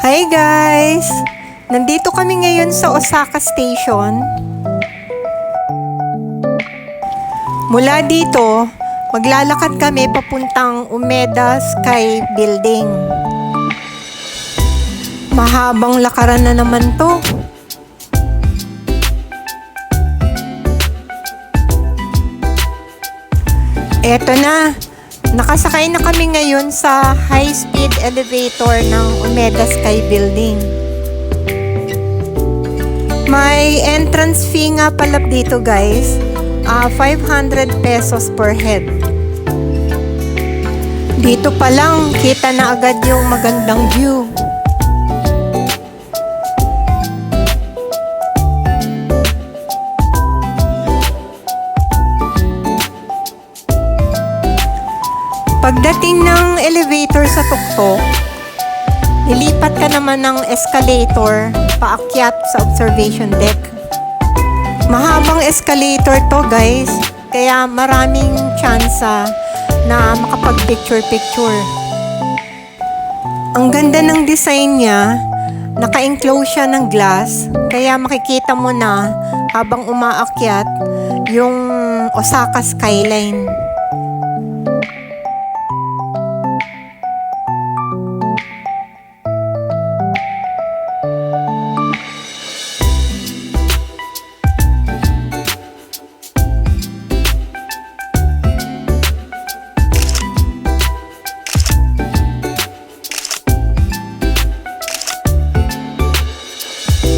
Hi guys! Nandito kami ngayon sa Osaka Station. Mula dito, maglalakad kami papuntang Umeda Sky Building. Mahabang lakaran na naman to. Eto na, nakasakay na kami ngayon sa high-speed elevator ng Umeda Sky Building. May entrance fee nga pala dito guys, 500 pesos per head. Dito pa lang, kita na agad yung magandang view. Pagdating ng elevator sa tuktok, lilipat ka naman ng escalator paakyat sa observation deck. Mahabang escalator to guys, kaya maraming tsansa na makapag-picture-picture. Ang ganda ng design niya, naka-enclose siya ng glass, kaya makikita mo na habang umaakyat yung Osaka skyline.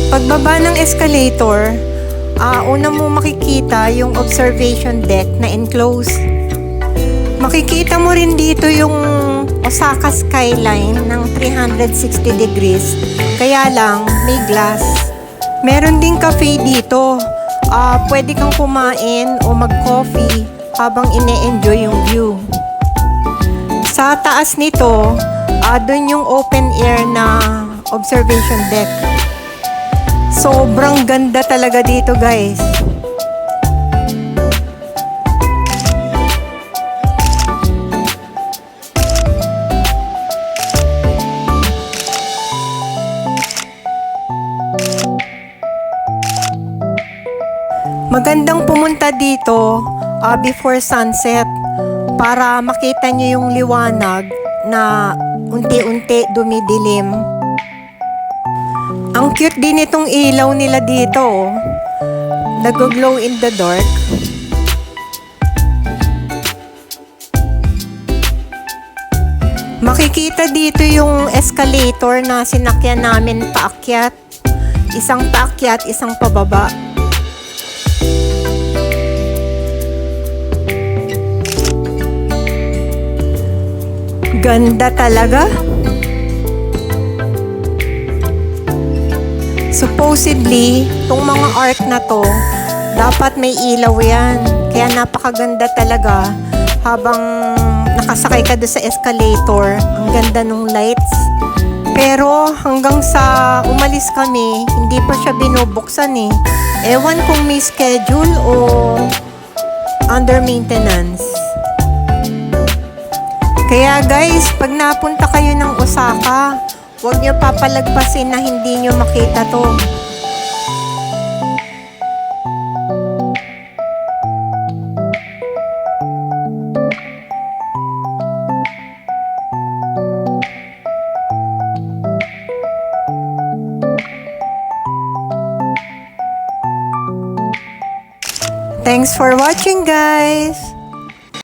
Pagbaba ng escalator, una mo makikita yung observation deck na enclosed. Makikita mo rin dito yung Osaka skyline ng 360 degrees, kaya lang may glass. Meron ding cafe dito, pwede kang kumain o mag-coffee habang ine-enjoy yung view. Sa taas nito, doon yung open air na observation deck. Sobrang ganda talaga dito guys. Magandang pumunta dito before sunset para makita nyo yung liwanag na unti-unti dumidilim. Ang cute din itong ilaw nila dito, oh. Nag-glow in the dark. Makikita dito yung escalator na sinakyan namin paakyat. Isang paakyat, isang pababa. Ganda talaga. Supposedly, itong mga arc na to, dapat may ilaw yan. Kaya napakaganda talaga habang nakasakay ka doon sa escalator. Ang ganda ng lights. Pero hanggang sa umalis kami, hindi pa siya binubuksan eh. Ewan kung may schedule o under maintenance. Kaya guys, pag napunta kayo ng Osaka, huwag nyo papalagpasin na hindi nyo makita to. Thanks for watching guys!